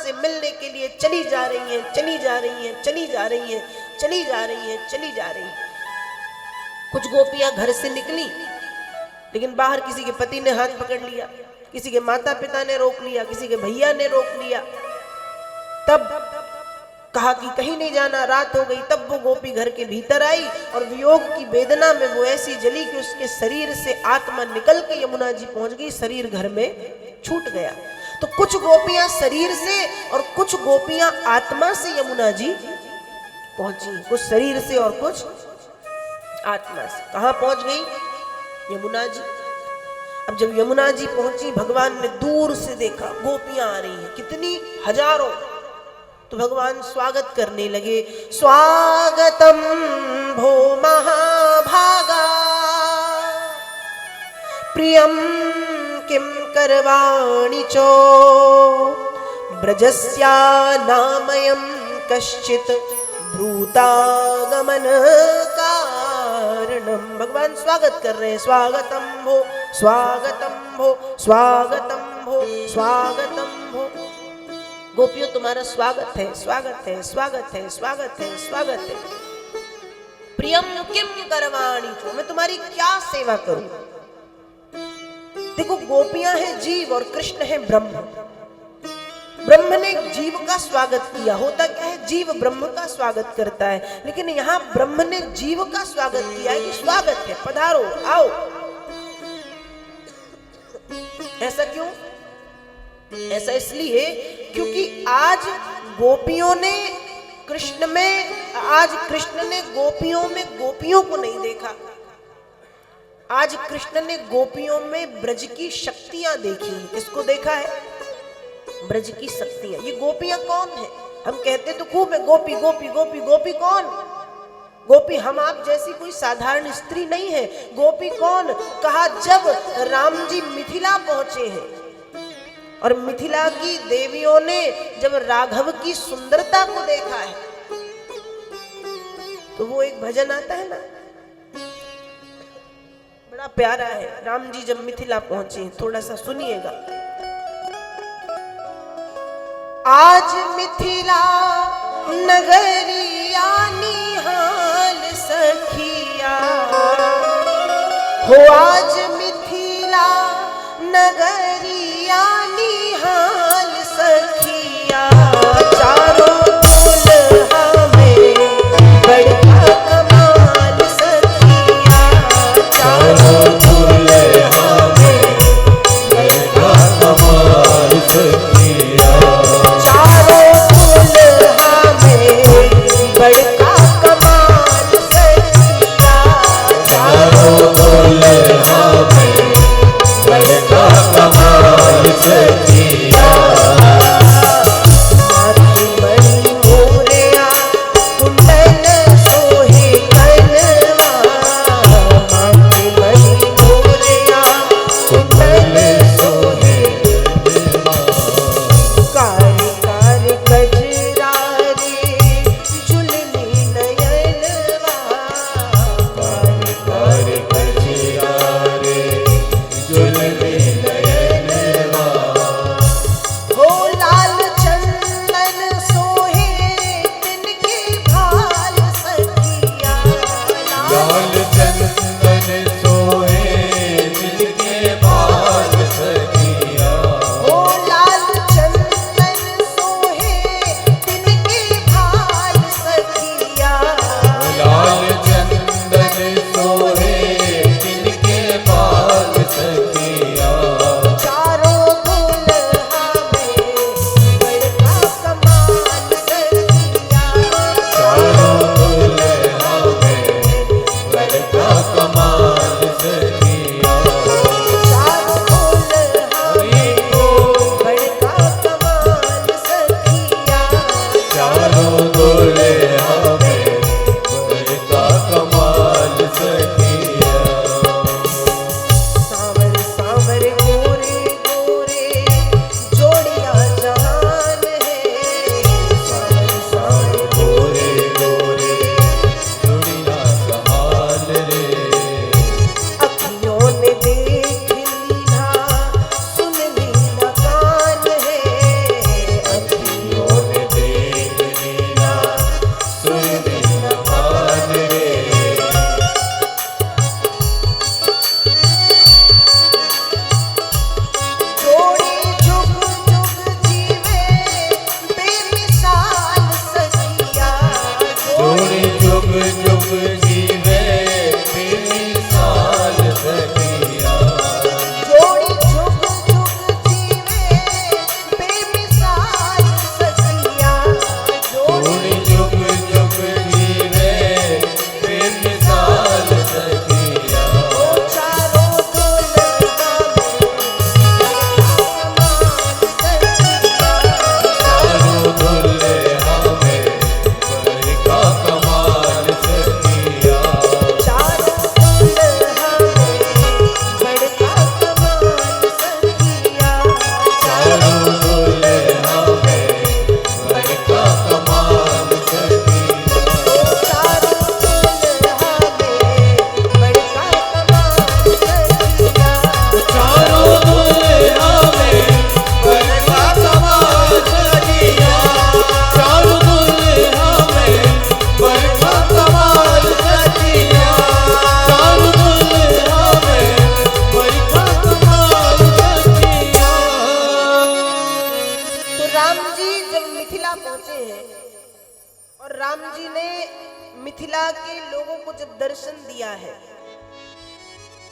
से मिलने के लिए चली जा रही हैं, चली जा रही हैं, चली जा रही हैं, चली जा रही हैं, चली जा रही हैं। कुछ गोपियां घर से निकली, लेकिन बाहर किसी के पति ने हाथ पकड़ लिया, किसी के माता पिता ने रोक लिया, किसी के भैया ने रोक लिया। तब कहा कि कहीं नहीं जाना, रात हो गई। तब वो गोपी घर के भीतर आई और वियोग की वेदना में वो ऐसी जली कि उसके शरीर से आत्मा निकल के यमुना जी पहुंच गई, शरीर घर में छूट गया। तो कुछ गोपियां शरीर से और कुछ गोपियां आत्मा से यमुना जी पहुंची, कुछ शरीर से और कुछ आत्मा से। कहां पहुंच गई? यमुना जी। अब जब यमुना जी पहुंची, भगवान ने दूर से देखा गोपियां आ रही हैं, कितनी हजारों। तो भगवान स्वागत करने लगे, स्वागतम भो महाभागा प्रियम किम करवाणि चो ब्रजस्या नामयम कश्चित ब्रूतागमन कारणम। भगवान स्वागत कर रहे हैं, स्वागतम भो, स्वागतम भो, स्वागतम भो, स्वागतम भो। गोपियों तुम्हारा स्वागत है, स्वागत है, स्वागत है, स्वागत है, स्वागत है। प्रियम किम करवाणि चो, मैं तुम्हारी क्या सेवा करूं? देखो, गोपियां हैं जीव और कृष्ण है ब्रह्म। ब्रह्म ने जीव का स्वागत किया। होता क्या है, जीव ब्रह्म का स्वागत करता है, लेकिन यहाँ ब्रह्म ने जीव का स्वागत किया है कि स्वागत है, पधारो, आओ। ऐसा क्यों? ऐसा इसलिए क्योंकि आज गोपियों ने कृष्ण में, आज कृष्ण ने गोपियों में गोपियों को नहीं देखा। आज कृष्ण ने गोपियों में ब्रज की शक्तियां देखी। किसको देखा है? ब्रज की शक्तियां। ये गोपियां कौन है? हम कहते तो खूब है गोपी गोपी गोपी। गोपी कौन? गोपी हम आप जैसी कोई साधारण स्त्री नहीं है। गोपी कौन? कहा जब राम जी मिथिला पहुंचे हैं और मिथिला की देवियों ने जब राघव की सुंदरता को देखा है, तो वो एक भजन आता है ना, बड़ा प्यारा है। राम जी जब मिथिला पहुंचे, थोड़ा सा सुनिएगा। आज मिथिला नगरिया निहाल सखिया हो, आज मिथिला नगरिया निहाल सखिया। चारों दुल्हा में बड़ा कमाल सखिया, चारों दुल्हा में बड़ा कमाल सखिया, चारों दुल्हा में बड़ा कमाल सखिया, चारों दुल्हा में बड़ा कमाल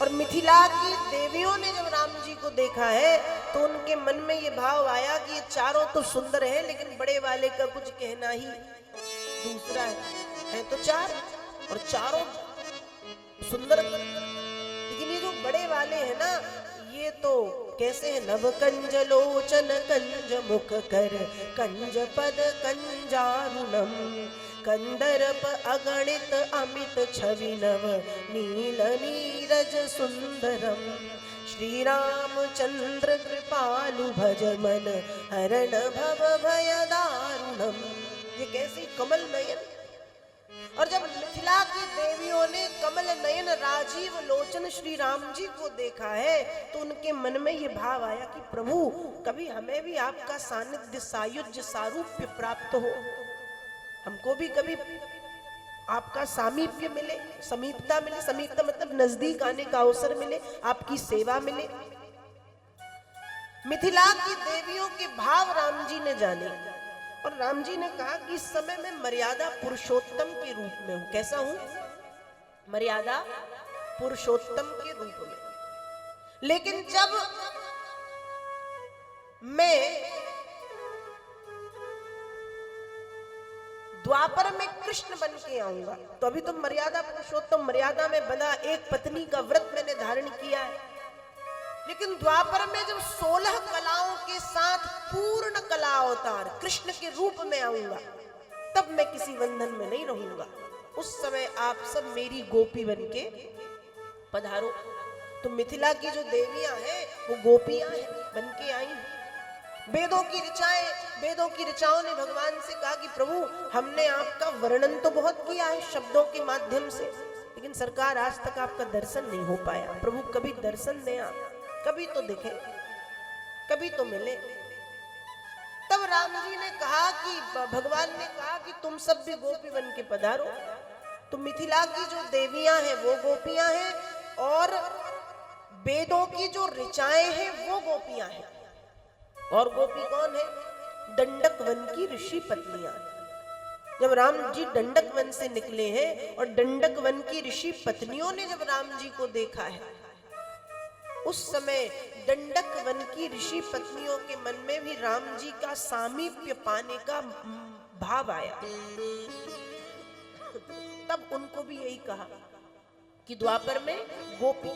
और मिथिला की देवियों ने जब राम जी को देखा है तो उनके मन में ये भाव आया कि ये चारों तो सुंदर है, लेकिन बड़े वाले का कुछ कहना ही दूसरा है तो चार, और चारों सुंदर, लेकिन ये जो बड़े वाले हैं ना, ये तो कैसे है? नव कंज लोचन कंज मुख कर कंज पद कंजारुणम कंदर्प अगणित अमित छवि नव नील नीरज सुंदरम श्री रामचंद्र कृपालु भज मन हरण भव भय दारुणम। ये कैसी कमल नयन। और जब मिथिला की देवियों ने कमल नयन राजीव लोचन श्री राम जी को देखा है तो उनके मन में ये भाव आया कि प्रभु कभी हमें भी आपका सानिध्य सायुज्य सारूप्य प्राप्त हो, हमको भी कभी आपका सामीप्य मिले, समीपता मिले। समीपता मतलब नजदीक आने का अवसर मिले, आपकी सेवा मिले। मिथिला की देवियों के भाव राम जी ने जाने और राम जी ने कहा कि इस समय मैं मर्यादा पुरुषोत्तम के रूप में हूं। कैसा हूं? मर्यादा पुरुषोत्तम के रूप में। लेकिन जब मैं द्वापर में कृष्ण बन के आऊंगा तो अभी तो मर्यादा पुरुषोत्तम, मर्यादा में बंधा एक पत्नी का व्रत मैंने धारण किया है, लेकिन द्वापर में जब 16 कलाओं के साथ पूर्ण कला अवतार कृष्ण के रूप में आऊंगा तब मैं किसी बंधन में नहीं रहूंगा। उस समय आप सब मेरी गोपी बनके पधारो। तो मिथिला की जो देवियां हैं वो गोपियां हैं, बनके आई। वेदों की ऋचाएं, वेदों की ऋचाओं ने भगवान से कहा कि प्रभु हमने आपका वर्णन तो बहुत किया है शब्दों के माध्यम से, लेकिन सरकार आज तक आपका दर्शन नहीं हो पाया। प्रभु कभी दर्शन दें आप, कभी तो दिखे, कभी तो मिले। तब राम जी ने कहा कि भगवान ने कहा कि तुम सब भी गोपी बन के पधारो। तो मिथिला की जो देवियां हैं वो गोपियां हैं और वेदों की जो ऋचाएं हैं वो गोपियां हैं। और गोपी कौन है? दंडक वन की ऋषि पत्नियां। जब राम जी दंडक वन से निकले हैं और दंडक वन की ऋषि पत्नियों ने जब राम जी को देखा है उस समय दंडक वन की ऋषि पत्नियों के मन में भी राम जी का सामीप्य पाने का भाव आया। तब उनको भी यही कहा कि द्वापर में गोपी।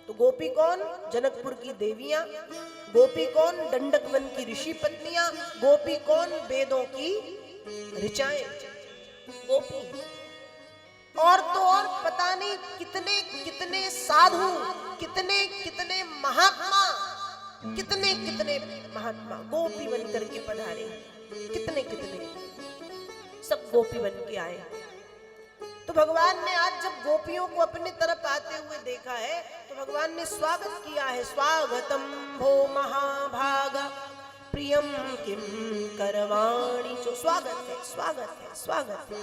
तो गोपी कौन? जनकपुर की देवियां। गोपी कौन? दंडक वन की ऋषि पत्नियां। गोपी कौन? वेदों की ऋचाएं गोपी। और तो और पता नहीं कितने कितने साधु, कितने कितने महात्मा, कितने कितने महात्मा गोपी बन करके पधारे। कितने कितने सब गोपी बन के आए। तो भगवान ने आज जब गोपियों को अपने तरफ आते हुए देखा है तो भगवान ने स्वागत किया है। स्वागतम भो महाभागा प्रियम किम करवाणी। जो स्वागत है, स्वागत है, स्वागत है।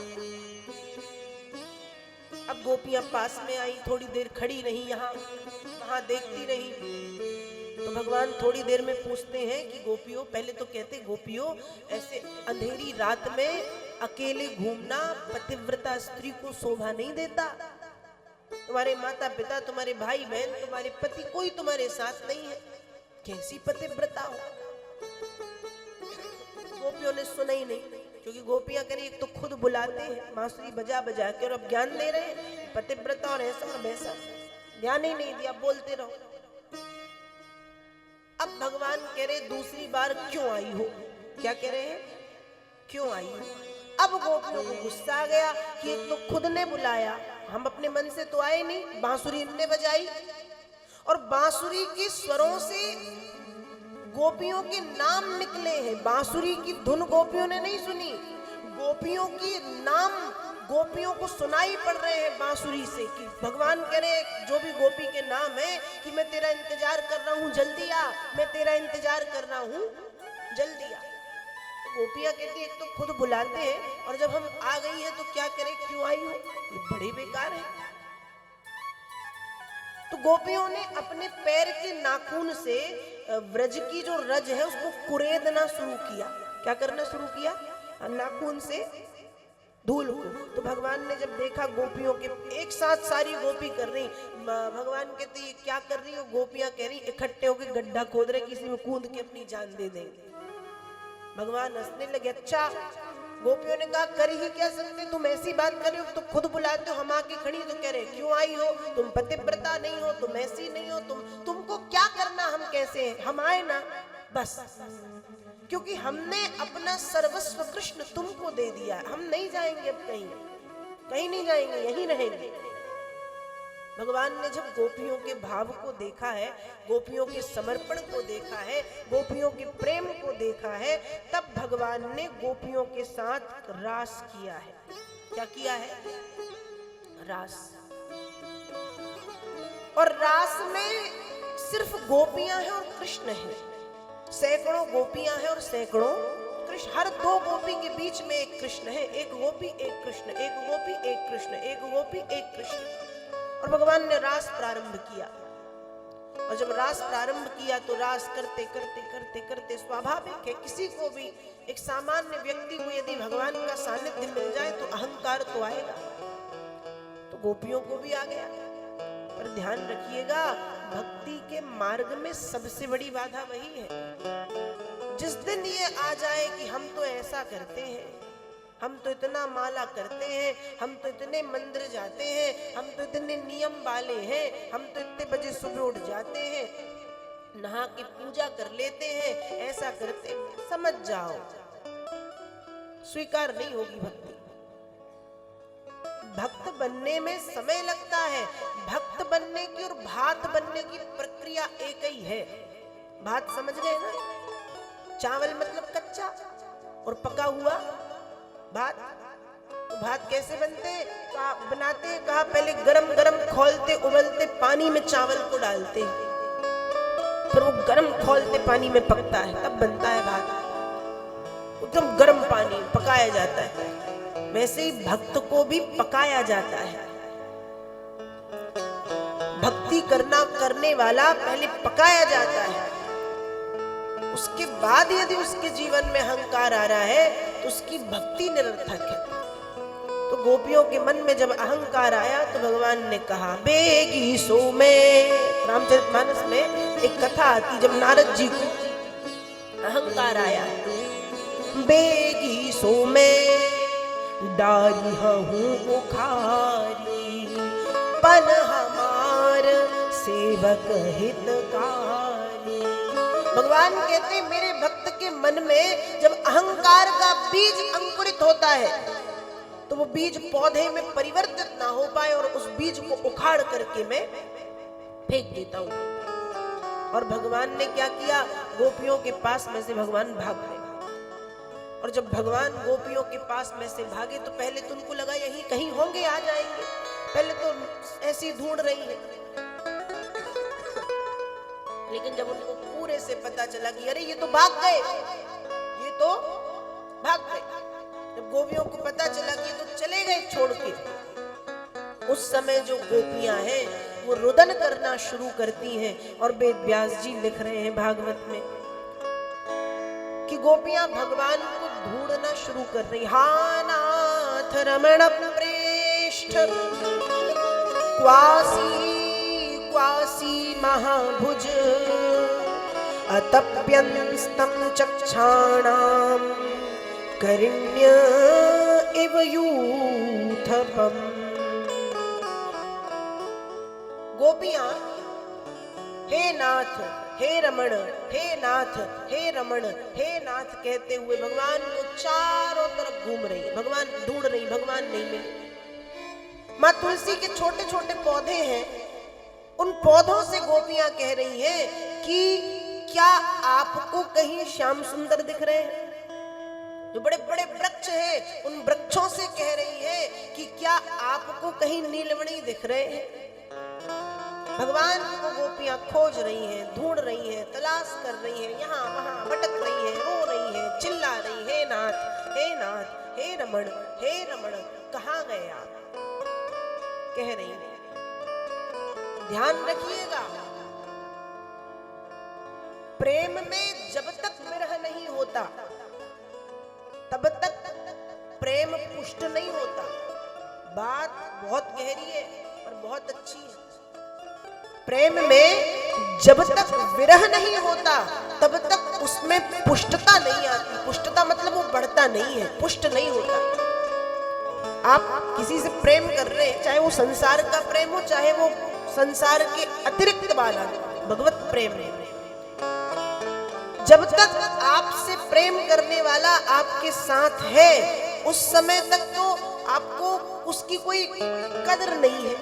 अब गोपियां पास में आई, थोड़ी देर खड़ी रही, वहां देखती रही। तो भगवान थोड़ी देर में पूछते हैं कि गोपियों, पहले तो कहते गोपियों ऐसे अंधेरी रात में अकेले घूमना पतिव्रता स्त्री को शोभा नहीं देता। तुम्हारे माता पिता, तुम्हारे भाई बहन, तुम्हारे पति, कोई तुम्हारे साथ नहीं है, कैसी पतिव्रता हो। गोपियों ने सुना ही नहीं, क्योंकि गोपियां करें एक तो खुद बुलाते हैं बांसुरी बजा बजा के और अब ज्ञान दे रहे हैं पतिव्रता और ऐसा और वैसा, ध्यान ही नहीं दिया, बोलते रहो। अब भगवान कह रहे दूसरी बार क्यों आई हो? क्या कह रहे हैं? क्यों आई हो? अब गोपियों को गुस्सा आ गया कि एक तो खुद ने बुलाया, हम अपने मन से तो आए नहीं, बांसुरी इनने बजाई और बांसुरी के स्वरों से गोपियों के नाम निकले हैं। बांसुरी की धुन गोपियों ने नहीं सुनी, गोपियों की नाम गोपियों को सुनाई पड़ रहे हैं बांसुरी से कि भगवान कह रहे जो भी गोपी के नाम है कि मैं तेरा इंतजार कर रहा हूँ, जल्दी आ, मैं तेरा इंतजार कर रहा हूँ, जल्दी आ। तो गोपियां कहती एक तो खुद बुलाते हैं और जब हम आ गई है तो क्या करें, क्यों आई हो, ये बड़े बेकार है। तो गोपियों ने अपने पैर के नाखून से व्रज की जो रज है उसको कुरेदना शुरू किया। क्या करना शुरू किया? नाखून से धूल को। तो भगवान ने जब देखा गोपियों के एक साथ सारी गोपी कर रही, भगवान कहते ये क्या कर रही हो? गोपियां कह रही इकट्ठे होकर गड्ढा खोद रहे, किसी में कूद के अपनी जान दे देंगे। भगवान हंसने लगे, अच्छा। गोपियों ने कहा कर ही क्या सकते, तुम ऐसी बात कर रहे हो, तुम खुद बुलाते हो, हम आके खड़ी तो कह रहे क्यों आई हो? तुम पतिव्रता नहीं हो, तुम ऐसी नहीं हो, तुमको क्या करना, हम कैसे हैं? हम आए ना बस, क्योंकि हमने अपना सर्वस्व कृष्ण तुमको दे दिया, हम नहीं जाएंगे अब कहीं नहीं जाएंगे, यहीं रहेंगे। भगवान ने जब गोपियों के भाव को देखा है, गोपियों के समर्पण को देखा है, गोपियों के प्रेम को देखा है, तब भगवान ने गोपियों के साथ रास किया है। क्या किया है? रास। और रास में सिर्फ गोपियां हैं और कृष्ण है, सैकड़ों गोपियां हैं और सैकड़ों कृष्ण। हर दो गोपी के बीच में एक कृष्ण है, एक गोपी एक कृष्ण, एक गोपी एक कृष्ण, एक गोपी एक कृष्ण। और भगवान ने रास प्रारंभ किया। और जब रास प्रारंभ किया तो रास करते करते करते करते, स्वाभाविक है किसी को भी, एक सामान्य व्यक्ति को यदि भगवान का सानिध्य मिल जाए तो अहंकार तो आएगा, तो गोपियों को भी आ गया। पर ध्यान रखिएगा, भक्ति के मार्ग में सबसे बड़ी बाधा वही है। जिस दिन ये आ जाए कि हम तो ऐसा करते हैं, हम तो इतना माला करते हैं, हम तो इतने मंदिर जाते हैं, हम तो इतने नियम वाले हैं, हम तो इतने बजे सुबह उठ जाते हैं, नहा के पूजा कर लेते हैं, ऐसा करते, समझ जाओ स्वीकार नहीं होगी भक्ति। भक्त बनने में समय लगता है। भक्त बनने की और भात बनने की प्रक्रिया एक ही है। भात समझ गए ना? चावल मतलब कच्चा और पका हुआ भात। तो भात कैसे बनते बनाते? कहा पहले गरम गरम खौलते उबलते पानी में चावल को डालते, फिर वो गरम खौलते पानी में पकता है, तब बनता है भात। एकदम गरम पानी पकाया जाता है। वैसे ही भक्त को भी पकाया जाता है। भक्ति करने वाला पहले पकाया जाता है, उसके बाद यदि उसके जीवन में अहंकार आ रहा है तो उसकी भक्ति निरर्थक है। तो गोपियों के मन में जब अहंकार आया तो भगवान ने कहा बेगी सो में। रामचरितमानस में एक कथा आती, जब नारद जी को अहंकार आया, बेगी सो में डारी हूँ उखारी, पन हमार सेवक हितकारी। भगवान कहते मेरे भक्त के मन में जब अहंकार का बीज अंकुरित होता है तो वो बीज पौधे में परिवर्तित ना हो पाए और उस बीज को उखाड़ करके मैं फेंक देता हूं। और भगवान ने क्या किया? गोपियों के पास में से भगवान भाग गए। और जब भगवान गोपियों के पास में से भागे तो पहले तो उनको लगा यही कहीं होंगे, आ जाएंगे, पहले तो ऐसी ढूंढ रही है। लेकिन जब उनको पूरे से पता चला कि अरे ये तो भाग गए, ये तो भाग गए, जब गोपियों को पता चला कि ये तो चले गए छोड़ के, उस समय जो गोपियां हैं वो रुदन करना शुरू करती हैं। और वेद व्यास जी लिख रहे हैं भागवत में कि गोपियां भगवान को ढूंढना शुरू कर रही। हा नाथ रमण प्रेष्ठ क्वासी क्वासी महाभुज अतप्यंस्तं चक्षाणां करिण्य इव यूथपम्। गोपियां हे नाथ हे रमण, हे नाथ हे रमण, हे नाथ कहते हुए भगवान को चारों तरफ घूम रही है। भगवान ढूंढ रही, भगवान नहीं मिले। माँ तुलसी के छोटे छोटे पौधे हैं, उन पौधों से गोपियां कह रही हैं कि क्या आपको कहीं श्याम सुंदर दिख रहे हैं? जो बड़े बड़े वृक्ष हैं उन वृक्षों से कह रही है कि क्या आपको कहीं नीलमणि दिख रहे हैं? भगवान को गोपियां खोज रही हैं, ढूंढ रही हैं, तलाश कर रही हैं, यहाँ वहां भटक रही हैं, रो रही हैं, चिल्ला रही, हे नाथ हे नाथ हे रमण, हे रमण कहाँ गए आप, कह रही हैं। ध्यान रखिएगा, प्रेम में जब तक विरह नहीं होता तब तक प्रेम पुष्ट नहीं होता। बात बहुत गहरी है और बहुत अच्छी है। प्रेम में जब तक विरह नहीं होता तब तक उसमें पुष्टता नहीं आती। पुष्टता मतलब वो बढ़ता नहीं है, पुष्ट नहीं होता। आप किसी से प्रेम कर रहे हैं, चाहे वो संसार का प्रेम हो, चाहे वो संसार के अतिरिक्त वाला भगवत प्रेम है, जब तक आपसे प्रेम करने वाला आपके साथ है उस समय तक तो आपको उसकी कोई कदर नहीं है।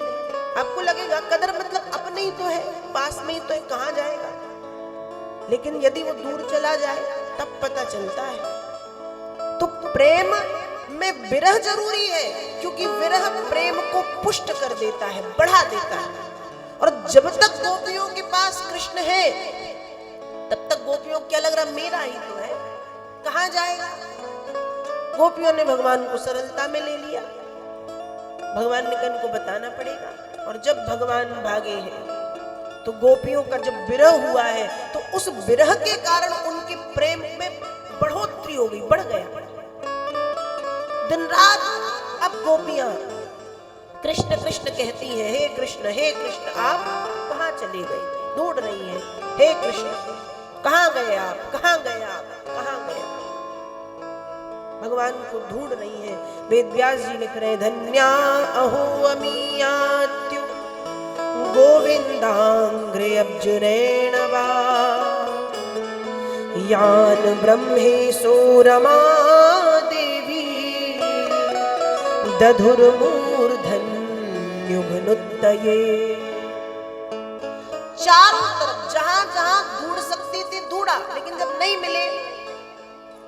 आपको लगेगा कदर मतलब अपने ही तो है, पास में ही तो है, कहां जाएगा। लेकिन यदि वो दूर चला जाए तब पता चलता है। तो प्रेम में विरह जरूरी है, क्योंकि विरह प्रेम को पुष्ट कर देता है, बढ़ा देता है। और जब तक गोपियों के पास कृष्ण है तब तक गोपियों को क्या लग रहा, मेरा ही तो है, कहां जाएगा। गोपियों ने भगवान को सरलता में ले लिया। भगवान ने कहा इनको बताना पड़ेगा। और जब भगवान भागे हैं तो गोपियों का जब विरह हुआ है तो उस विरह के कारण उनके प्रेम में बढ़ोतरी हो गई, बढ़ गया। दिन रात अब गोपियां कृष्ण कृष्ण कहती हैं, हे कृष्ण आप कहां चले गए, ढूंढ रही हैं, हे कृष्ण कहां गए आप, कहां गए आप, कहां गए। भगवान को ढूंढ रही है। वेद व्यास जी लिख रहे, धन्या अहो अमीयात्यु गोविंदांग्रे अब्जुरेण वा यान ब्रह्मेशो रमा देवी दधुर्मूर्धन युगनुत्तये। चारों तरफ जहां जहां ढूंढ सकती थी ढूंढा, लेकिन जब नहीं मिले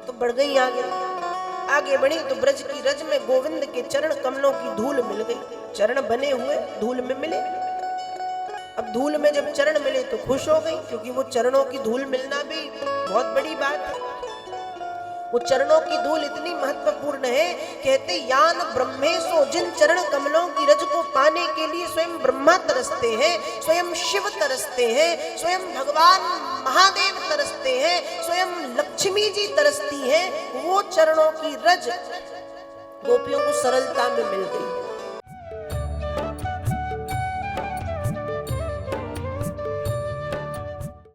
तो बढ़ गई आगे बढ़ी तो ब्रज की रज में गोविंद के चरण कमलों की धूल मिल गई। चरण बने हुए धूल में मिले। अब धूल में जब चरण मिले तो खुश हो गई, क्योंकि वो चरणों की धूल मिलना भी बहुत बड़ी बात है। वो चरणों की धूल इतनी महत्वपूर्ण है, कहते यान ब्रह्मेशो, जिन चरण कमलों की रज को पाने के लिए स्वयं ब्रह्मा तरसते हैं, स्वयं शिव तरसते हैं, स्वयं भगवान महादेव तरसते हैं, स्वयं लक्ष्मी जी तरसती हैं, वो चरणों की रज गोपियों को सरलता में मिल गई।